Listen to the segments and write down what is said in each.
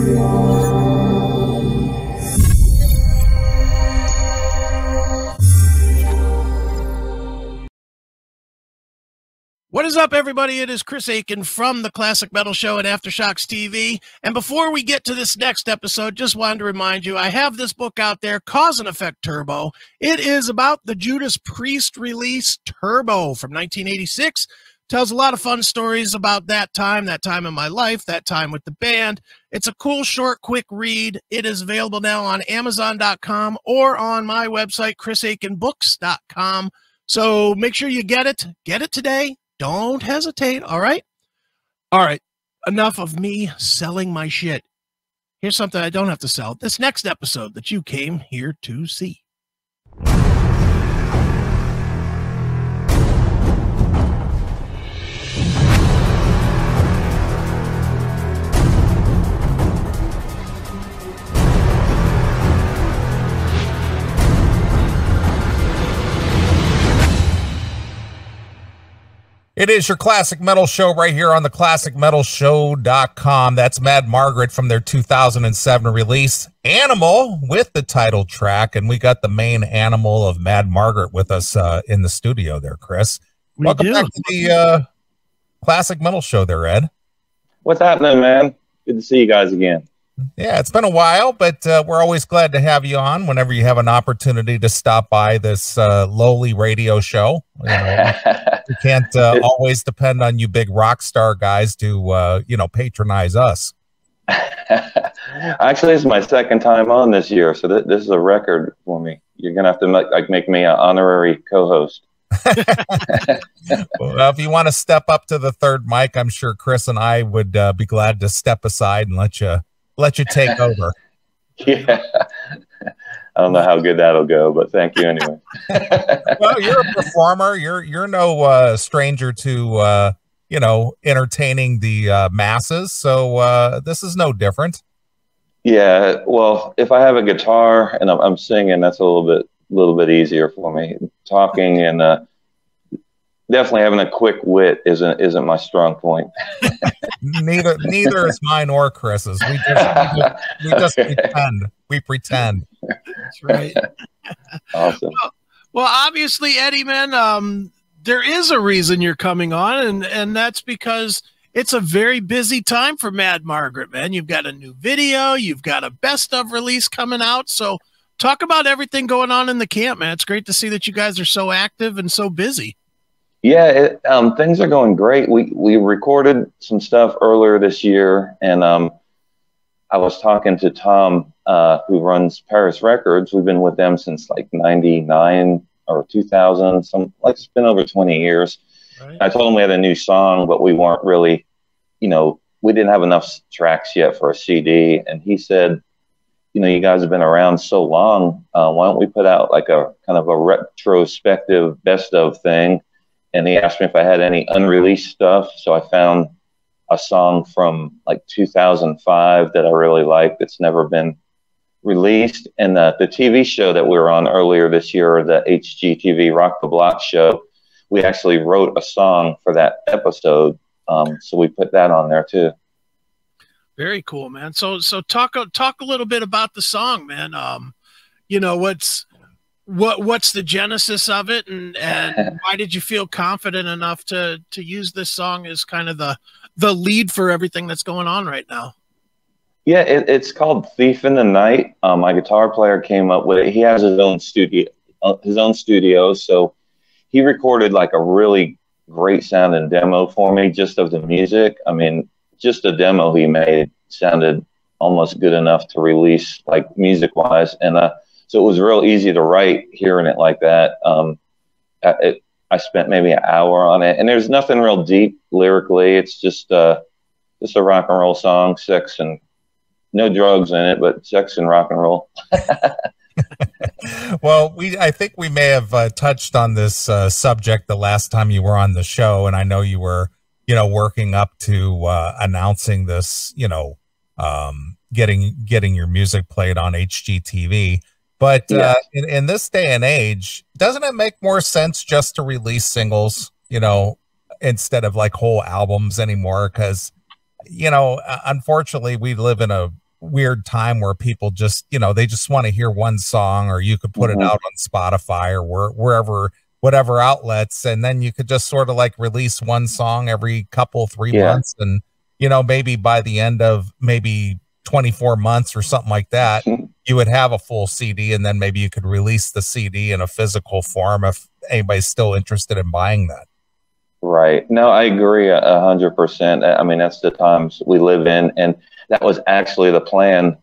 What is up, everybody? It is Chris Aiken from the Classic Metal Show at Aftershocks TV. And before we get to this next episode, just wanted to remind you, I have this book out there, Cause and Effect Turbo. It is about the Judas Priest release Turbo from 1986. Tells a lot of fun stories about that time in my life, that time with the band. It's a cool, short, quick read. It is available now on Amazon.com or on my website, chrisaikenbooks.com. So make sure you get it. Get it today. Don't hesitate, all right? All right, enough of me selling my shit. Here's something I don't have to sell. This next episode that you came here to see. It is your Classic Metal Show right here on the ClassicMetalShow.com. That's Mad Margritt from their 2007 release, Animal, with the title track. And we got the main animal of Mad Margritt with us in the studio there, Chris. Welcome back to the Classic Metal Show there, Ed. What's happening, man? Good to see you guys again. Yeah, it's been a while, but we're always glad to have you on whenever you have an opportunity to stop by this lowly radio show. You know, we can't always depend on you big rock star guys to, patronize us. Actually, it's my second time on this year, so this is a record for me. You're going to have to make me an honorary co-host. Well, if you want to step up to the third mic, I'm sure Chris and I would be glad to step aside and let you take over. Yeah. I don't know how good that'll go, but thank you anyway. Well, you're a performer. You're no stranger to entertaining the masses. So this is no different. Yeah. Well, if I have a guitar and I'm singing, that's a little bit easier for me. Talking and definitely having a quick wit isn't my strong point. Neither is mine or Chris's. We just pretend. We pretend. That's right. Awesome. Well, obviously, Eddie, man, there is a reason you're coming on, and that's because it's a very busy time for Mad Margritt, man. You've got a new video, you've got a best of release coming out. So talk about everything going on in the camp, man. It's great to see that you guys are so active and so busy. Yeah, things are going great. We recorded some stuff earlier this year, and I was talking to Tom, who runs Paris Records. We've been with them since like 99 or 2000, it's been over 20 years. Right. I told him we had a new song, but we weren't really, we didn't have enough tracks yet for a CD. And he said, you guys have been around so long. Why don't we put out like a kind of a retrospective best of thing? And he asked me if I had any unreleased stuff. So I found a song from like 2005 that I really liked that's never been released. And the TV show that we were on earlier this year, the HGTV Rock the Block show, we actually wrote a song for that episode. So we put that on there too. Very cool, man. So talk a little bit about the song, man. What's the genesis of it, and why did you feel confident enough to use this song as kind of the lead for everything that's going on right now? Yeah, it's called Thief in the Night. My guitar player came up with it. He has his own studio, so he recorded like a really great sounding demo for me just of the music. I mean, just a demo he made sounded almost good enough to release, like music wise, and so it was real easy to write hearing it like that. I spent maybe an hour on it, and there's nothing real deep lyrically. It's just a rock and roll song, sex and no drugs in it, but sex and rock and roll. Well, I think we may have touched on this subject the last time you were on the show, and I know you were, working up to announcing this, getting your music played on HGTV. But yeah. In this day and age, doesn't it make more sense just to release singles, instead of like whole albums anymore? Because, unfortunately, we live in a weird time where people just, you know, they just want to hear one song, or you could put it out on Spotify or wherever, whatever outlets. And then you could just sort of like release one song every couple, 3 months. And, you know, maybe by the end of maybe 24 months or something like that, you would have a full CD, and then maybe you could release the CD in a physical form if anybody's still interested in buying that. Right. No, I agree 100%. I mean, that's the times we live in. And that was actually the plan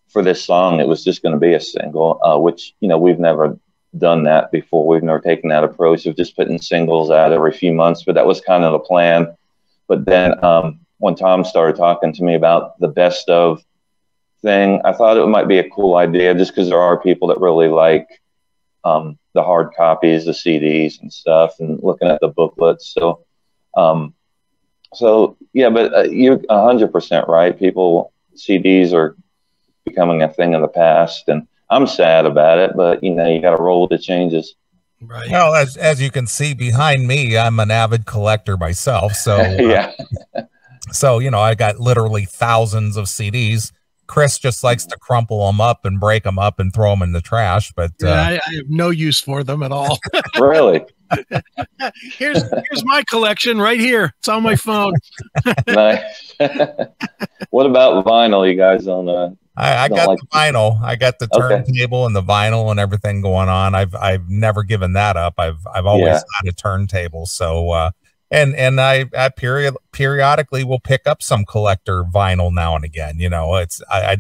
for this song. It was just going to be a single, which, you know, we've never done that before. We've never taken that approach of just putting singles out every few months, but that was kind of the plan. But then when Tom started talking to me about the best of thing, I thought it might be a cool idea, just because there are people that really like the hard copies, the CDs and stuff, and looking at the booklets. So, yeah, but you're 100% right. CDs are becoming a thing of the past, and I'm sad about it, but you know, you got to roll with the changes. Right. Well, as you can see behind me, I'm an avid collector myself. So, yeah. So, you know, I got literally thousands of CDs. Chris just likes to crumple them up and break them up and throw them in the trash, but I have no use for them at all. Really? Here's my collection right here. It's on my phone. Nice. What about vinyl? You guys don't I got like the vinyl. I got the turntable and the vinyl and everything going on. I've never given that up. I've always had a turntable. So and I periodically will pick up some collector vinyl now and again. You know, I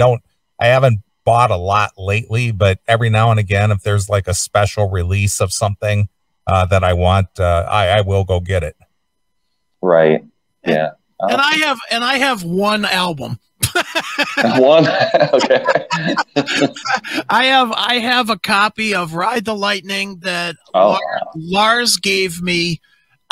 haven't bought a lot lately, but every now and again, if there's like a special release of something that I want, I will go get it. Right. Yeah. And I have one album. One. Okay. I have a copy of Ride the Lightning that Lars gave me.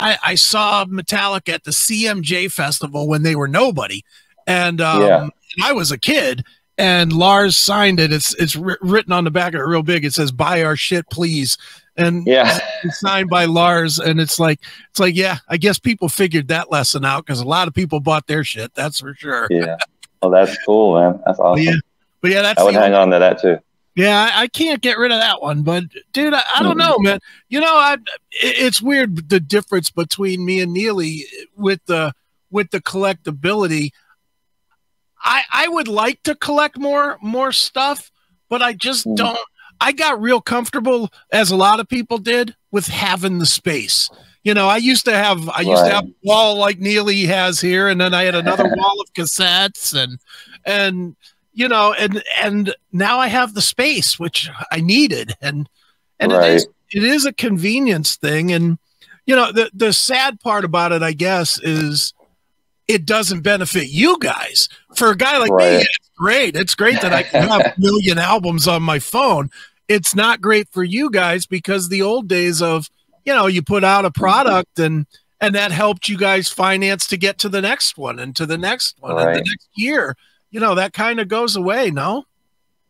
I saw Metallica at the CMJ festival when they were nobody, and I was a kid. And Lars signed it. It's written on the back of it real big. It says, "Buy our shit, please." And it's signed by Lars. And it's like, yeah, I guess people figured that lesson out, because a lot of people bought their shit. That's for sure. Yeah. Well, that's cool, man. That's awesome. But yeah, I would hang on to that too. Yeah, I can't get rid of that one. But dude, I don't know, man. You know, it's weird, the difference between me and Neeley with the collectability. I would like to collect more stuff, but I just don't. I got real comfortable, as a lot of people did, with having the space. You know, I used to have a wall like Neeley has here, and then I had another wall of cassettes, and you know, and now I have the space, which I needed, and it is a convenience thing. And you know, the sad part about it, I guess, is it doesn't benefit you guys. For a guy like me, it's great. It's great that I can have a million albums on my phone. It's not great for you guys, because the old days of, you know, you put out a product and that helped you guys finance to get to the next one and to the next one and the next year. You know, that kind of goes away, no?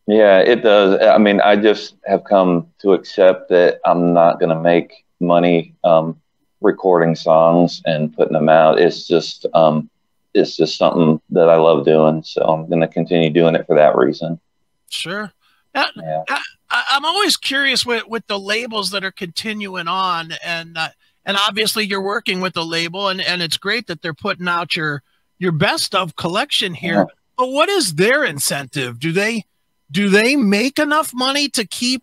Yeah, it does. I mean, I just have come to accept that I'm not going to make money recording songs and putting them out. It's just something that I love doing. So I'm going to continue doing it for that reason. Sure. I'm always curious with the labels that are continuing on, and obviously you're working with the label, and it's great that they're putting out your best of collection here. But what is their incentive? Do they make enough money to keep?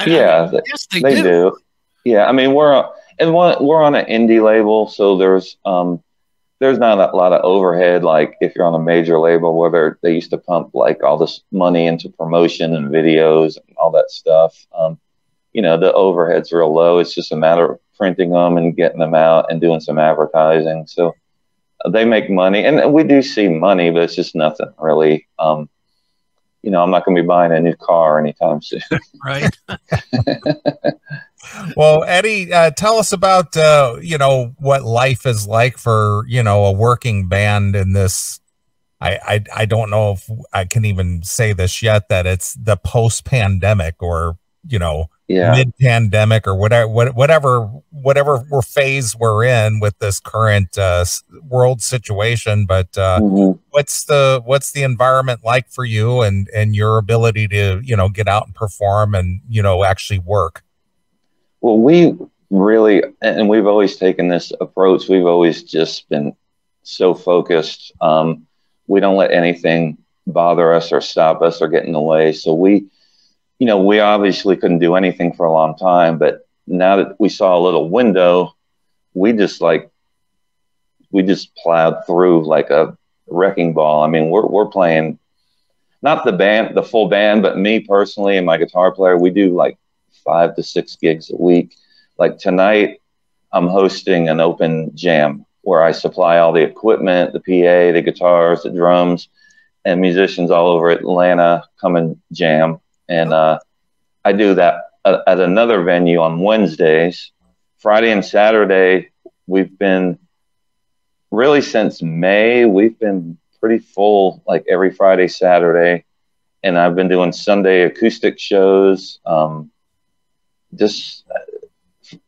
Yes, they do. Yeah, I mean, we're on an indie label, so there's not a lot of overhead, like if you're on a major label where they used to pump like all this money into promotion and videos and all that stuff. You know, the overhead's real low. It's just a matter of printing them and getting them out and doing some advertising. So they make money, and we do see money, but it's just nothing really. You know, I'm not going to be buying a new car anytime soon. Right. Well, Eddie, tell us about, you know, what life is like for, you know, a working band in this. I don't know if I can even say this yet, that it's the post-pandemic, or, you know, mid-pandemic, or whatever phase we're in with this current world situation. But what's the environment like for you and your ability to, you know, get out and perform and, you know, actually work? Well, we really, and we've always taken this approach. We've always just been so focused. We don't let anything bother us or stop us or get in the way. So we, you know, we obviously couldn't do anything for a long time, but now that we saw a little window, we just plowed through like a wrecking ball. I mean, we're playing, not the full band, but me personally and my guitar player, we do like 5 to 6 gigs a week. Like tonight, I'm hosting an open jam where I supply all the equipment, the PA, the guitars, the drums, and musicians all over Atlanta come and jam. And I do that at another venue on Wednesdays. Friday and Saturday, we've been, really since May, we've been pretty full, like every Friday, Saturday. And I've been doing Sunday acoustic shows.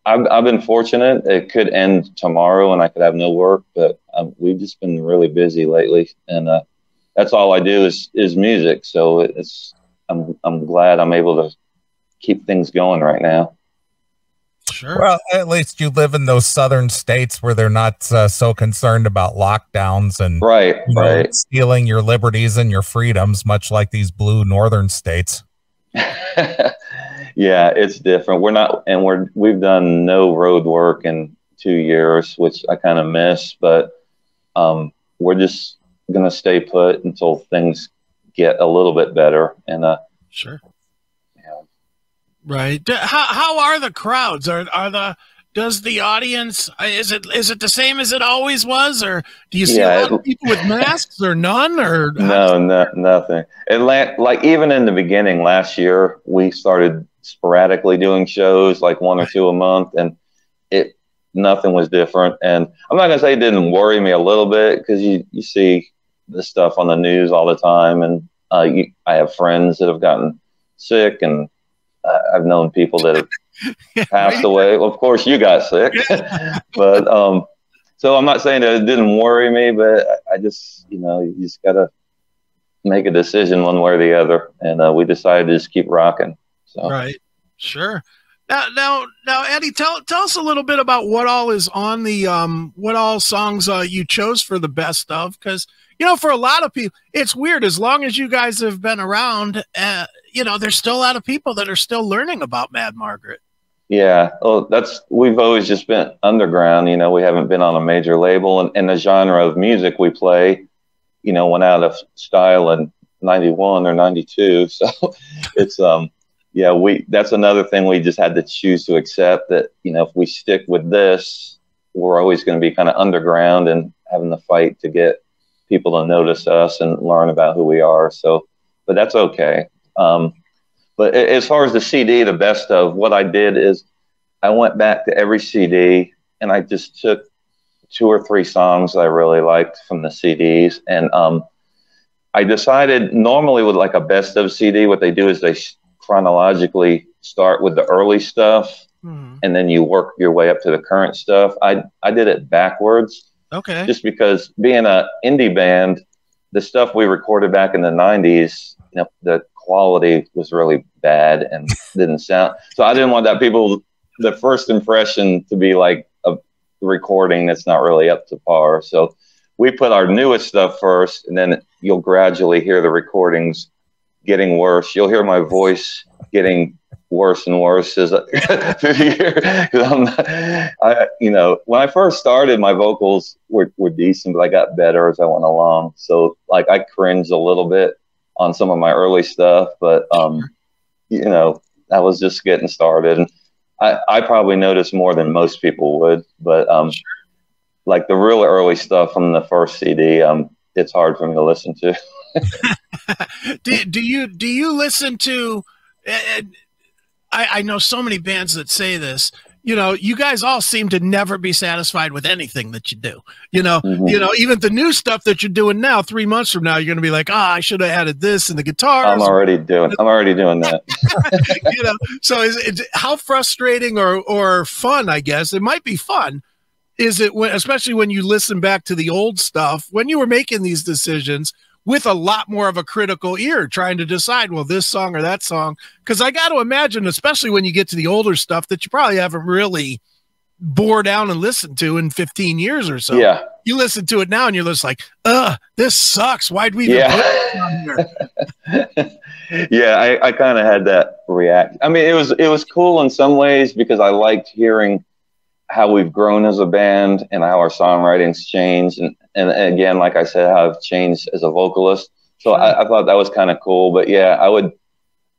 I've been fortunate. It could end tomorrow and I could have no work, but we've just been really busy lately. And that's all I do is music. So I'm glad I'm able to keep things going right now. Sure. Well, at least you live in those southern states where they're not so concerned about lockdowns and right. stealing your liberties and your freedoms, much like these blue northern states. Yeah, it's different. We've done no road work in 2 years, which I kind of miss, but we're just going to stay put until things get a little bit better. And sure. Yeah. Right. How are the crowds? Does the audience, is it the same as it always was, or do you see a lot of people with masks or none, or no, nothing. Like even in the beginning last year, we started sporadically doing shows, like 1 or 2 a month, and nothing was different. And I'm not gonna say it didn't worry me a little bit, because you see this stuff on the news all the time, and I have friends that have gotten sick, and I've known people that have passed away. Well, of course you got sick. But so I'm not saying that it didn't worry me, but I just, you just gotta make a decision one way or the other, and we decided to just keep rocking. So. Right. Sure. Now, Eddie, tell us a little bit about what all is on the what all songs you chose for the best of, because for a lot of people it's weird. As long as you guys have been around, there's still a lot of people that are still learning about Mad Margritt. Yeah, well, we've always just been underground. We haven't been on a major label, and the genre of music we play, went out of style in 91 or 92. So it's that's another thing we just had to choose to accept, that, if we stick with this, we're always going to be kind of underground and having to fight to get people to notice us and learn about who we are. So, but that's okay. But as far as the CD, the best of, what I did is I went back to every CD and I just took 2 or 3 songs that I really liked from the CDs. And I decided, normally with like a best of CD, what they do is they chronologically start with the early stuff, and then you work your way up to the current stuff. I did it backwards. Okay. Just because, being an indie band, the stuff we recorded back in the 90s, the quality was really bad and didn't sound. So I didn't want the first impression to be like a recording that's not really up to par. So we put our newest stuff first, and then you'll gradually hear the recordings getting worse. You'll hear my voice getting worse and worse as through the year. When I first started, my vocals were decent, but I got better as I went along. So like I cringed a little bit on some of my early stuff, but I was just getting started, and I probably noticed more than most people would. But like the real early stuff from the first CD, it's hard for me to listen to. Do you listen to? I know so many bands that say this. You guys all seem to never be satisfied with anything that you do. Even the new stuff that you're doing now, 3 months from now, you're going to be like, I should have added this in the guitar. I'm already doing that. So how frustrating or fun, I guess, it might be fun, is it when, especially when you listen back to the old stuff, when you were making these decisions with a lot more of a critical ear, trying to decide, well, this song or that song? Because I got to imagine, especially when you get to the older stuff that you probably haven't really bore down and listened to in 15 years or so. Yeah. You listen to it now and you're just like, this sucks. Why'd we even put it on here? Yeah, I kind of had that react. I mean, it was cool in some ways because I liked hearing how we've grown as a band and how our songwriting's changed. And again, like I said, how I've changed as a vocalist. So I thought that was kind of cool. But yeah,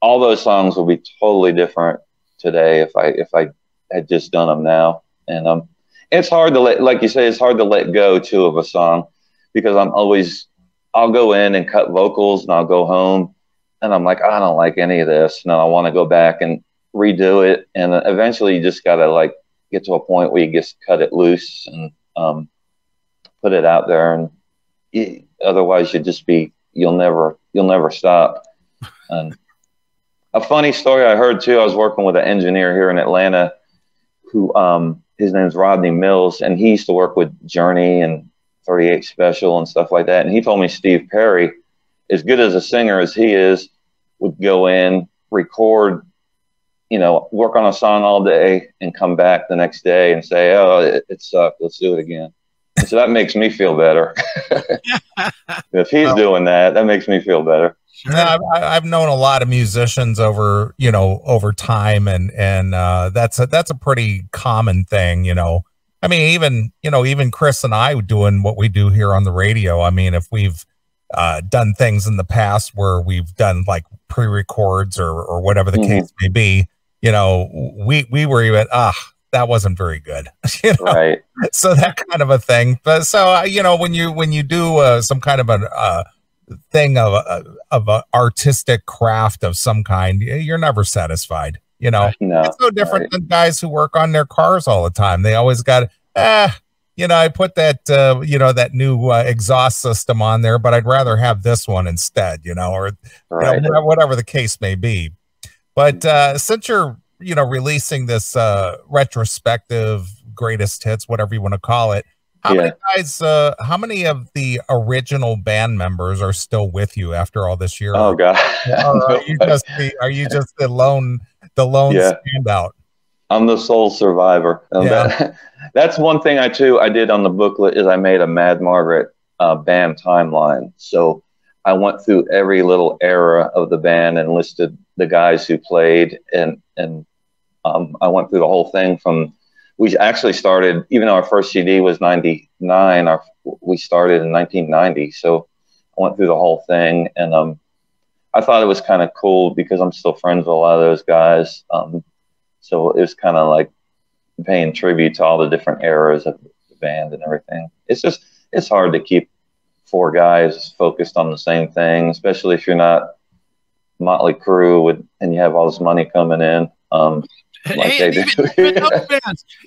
all those songs would be totally different today if I had just done them now. And it's hard to like you say, it's hard to let go too of a song because I'll go in and cut vocals and I'll go home and I'm like, I don't like any of this. No, I want to go back and redo it. And eventually you just got to like get to a point where you just cut it loose and put it out there. And otherwise you'll never stop. And a funny story I heard too, I was working with an engineer here in Atlanta who, his name's Rodney Mills, and he used to work with Journey and 38 Special and stuff like that. And he told me Steve Perry, as good as a singer as he is, would go in, record, work on a song all day and come back the next day and say, oh, it sucked. Let's do it again. And so that makes me feel better. If he's doing that, that makes me feel better. Sure. Yeah, I've known a lot of musicians over time, and that's a pretty common thing, I mean, even Chris and I doing what we do here on the radio. I mean, if we've done things in the past where we've done like pre-records or whatever the case may be, we were even that wasn't very good, Right. So that kind of a thing. But so when you do some kind of a thing of a artistic craft of some kind, you're never satisfied. No, it's no different than guys who work on their cars all the time. They always got I put that that new exhaust system on there, but I'd rather have this one instead, or whatever the case may be. But since you're releasing this retrospective greatest hits, whatever you want to call it, how many of the original band members are still with you after all this year? Oh God. Or are you just the lone standout? I'm the sole survivor. That's one thing I did on the booklet is I made a Mad Margritt band timeline. So I went through every little era of the band and listed the guys who played, and I went through the whole thing from. We actually started, even though our first CD was 99, we started in 1990. So I went through the whole thing, and I thought it was kind of cool because I'm still friends with a lot of those guys. So it was kind of like paying tribute to all the different eras of the band and everything. It's hard to keep 4 guys focused on the same thing, especially if you're not Motley Crue and you have all this money coming in.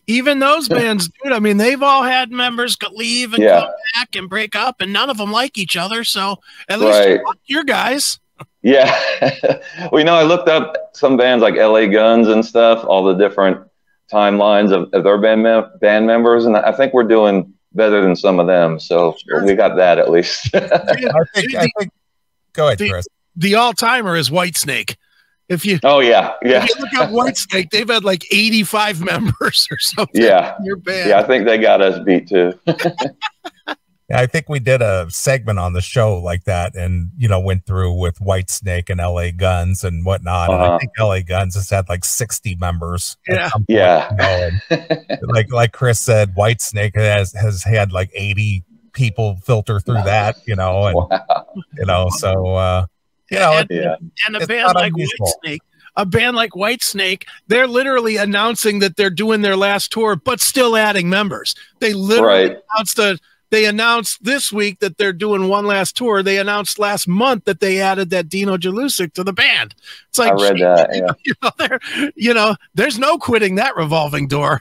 Even those bands, dude. I mean, they've all had members leave and come back and break up, and none of them like each other. So at least you like your guys. Yeah. Well, I looked up some bands like LA Guns and stuff, all the different timelines of their band members, and I think we're doing better than some of them. So we got that at least. I think. Go ahead, Chris. The all-timer is Whitesnake. If you if you look up Whitesnake, they've had like 85 members or something. Yeah, in your band. Yeah, I think they got us beat too. Yeah, I think we did a segment on the show like that, and went through with Whitesnake and LA Guns and whatnot. And I think LA Guns has had like 60 members. Yeah. Like Chris said, Whitesnake has had like 80 people filter through that. And so. And a band like Whitesnake, they're literally announcing that they're doing their last tour, but still adding members. They literally announced this week that they're doing one last tour. They announced last month that they added that Dino Jalusic to the band. It's like, I read that. There's no quitting that revolving door.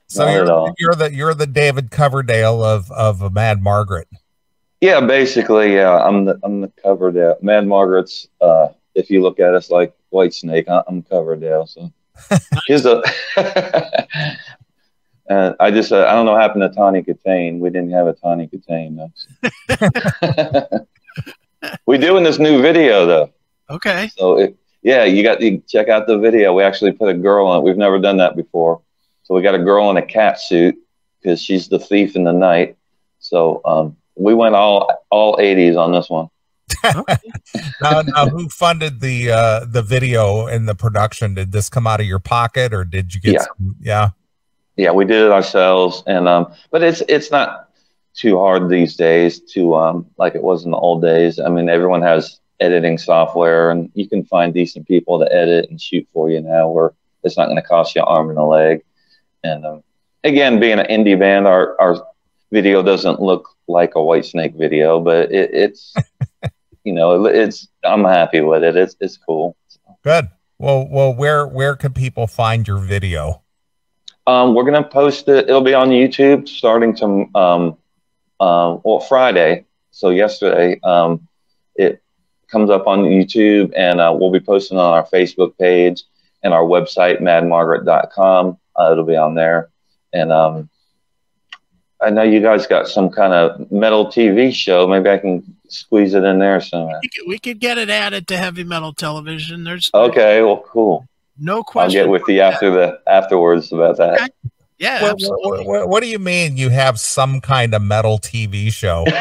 So you're the David Coverdale of Mad Margritt. Yeah, basically, yeah. I'm the Coverdale. Mad Margritt's. If you look at us like Whitesnake, I'm Coverdale. So he's I just, I don't know what happened to Tawny Katane. We didn't have a Tawny Katane. No. We're doing this new video though. Okay. So yeah, you got to check out the video. We actually put a girl on it. We've never done that before. So we got a girl in a cat suit because she's the thief in the night. So we went all 80s on this one. Now, who funded the video and the production? Did this come out of your pocket, or did you get some? Yeah, we did it ourselves, and but it's not too hard these days to like it was in the old days. I mean, everyone has editing software, and you can find decent people to edit and shoot for you now, where it's not going to cost you an arm and a leg. And again, being an indie band, our video doesn't look like a Whitesnake video, but it's you know, I'm happy with it. It's cool. Good. Well, where can people find your video? We're gonna post it. It'll be on YouTube starting to Friday. So yesterday, it comes up on YouTube, and we'll be posting on our Facebook page and our website, madmargritt.com. It'll be on there. And I know you guys got some kind of metal TV show. Maybe I can squeeze it in there somewhere. We could get it added to heavy metal television. Okay, well, cool. No question. I'll get with you afterwards about that. Okay. Yeah. What do you mean you have some kind of metal TV show? You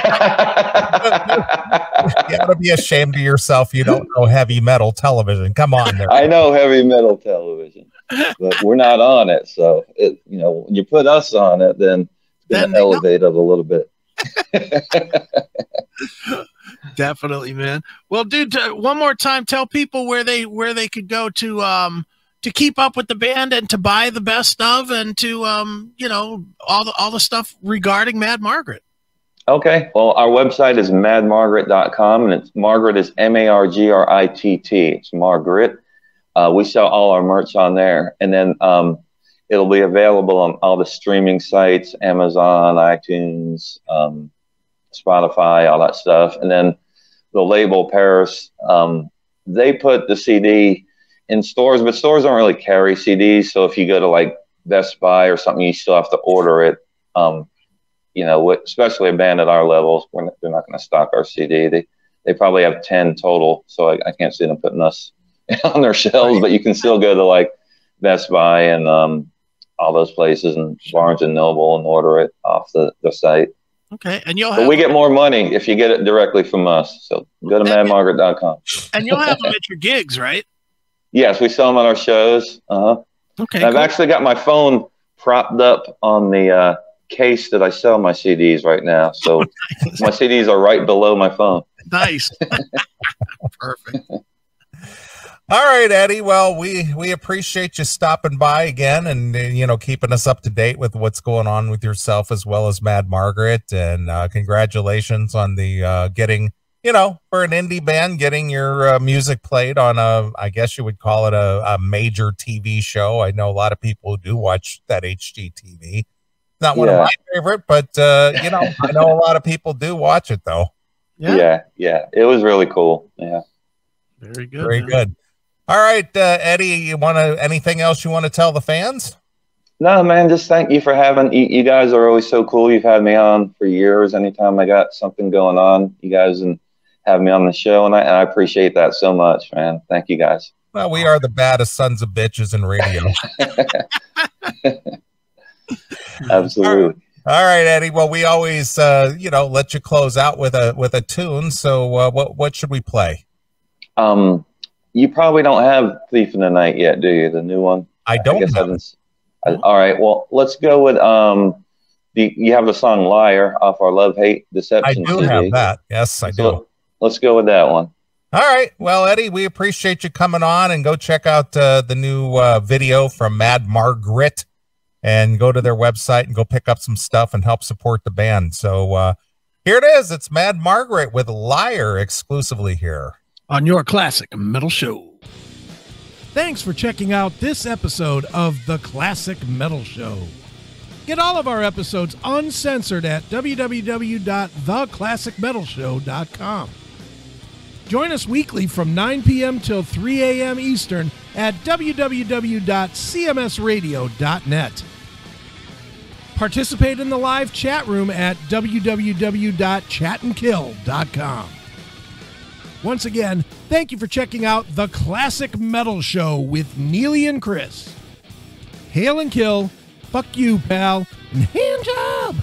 gotta be ashamed of yourself. You don't know heavy metal television. Come on there. I know heavy metal television, but we're not on it. So you know, when you put us on it, then it's gonna elevate it a little bit. Definitely, man. Well, dude, one more time, tell people where they could go to keep up with the band and to buy the best of, and to you know, all the stuff regarding Mad Margritt. Okay. Well, our website is madmargritt.com, and it's Margritt is Margritt. It's Margritt. We sell all our merch on there, and then it'll be available on all the streaming sites, Amazon, iTunes, Spotify, all that stuff. And then the label Paris, they put the CD in stores, but stores don't really carry CDs. So if you go to like Best Buy or something, you still have to order it. You know, especially a band at our levels, they're not going to stock our CD. They probably have 10 total, so I can't see them putting us on their shelves. But you can still go to like Best Buy and all those places, and Barnes and Noble, and order it off the site. Okay, and we get more money if you get it directly from us. So go to madmargritt.com. And you'll have them at your gigs, right? Yes, we sell them at our shows. Okay. I've actually got my phone propped up on the case that I sell my CDs right now. So my CDs are right below my phone. Nice. Perfect. All right, Eddie. Well, we appreciate you stopping by again, and you know, keeping us up to date with what's going on with yourself as well as Mad Margritt. And congratulations on the getting, you know, for an indie band, getting your music played on I guess you would call it a major TV show. I know a lot of people who do watch that HGTV. Not one of my favorite, but you know, I know a lot of people do watch it though. Yeah. It was really cool. Yeah. Very good. Very good. All right, Eddie, anything else you want to tell the fans? No, man, just thank you for having, you guys are always so cool. You've had me on for years. Anytime I got something going on, you guys have me on the show, and I appreciate that so much, man. Thank you guys. Well, we are the baddest sons of bitches in radio. Absolutely. All right, Eddie. Well, we always, you know, let you close out with a tune. So what should we play? You probably don't have Thief in the Night yet, do you? The new one? I don't. All right. Well, let's go with you have the song "Liar" off our Love Hate Deception CD. I do have that. Yes, I do. Let's go with that one. All right. Well, Eddie, we appreciate you coming on, and go check out the new video from Mad Margritt, and go to their website and go pick up some stuff and help support the band. So here it is. It's Mad Margritt with "Liar" exclusively here on your Classic Metal Show. Thanks for checking out this episode of The Classic Metal Show. Get all of our episodes uncensored at www.theclassicmetalshow.com. Join us weekly from 9 p.m. till 3 a.m. Eastern at www.cmsradio.net. Participate in the live chat room at www.chatandkill.com. Once again, thank you for checking out The Classic Metal Show with Neeley and Chris. Hail and kill, fuck you, pal, and hand job!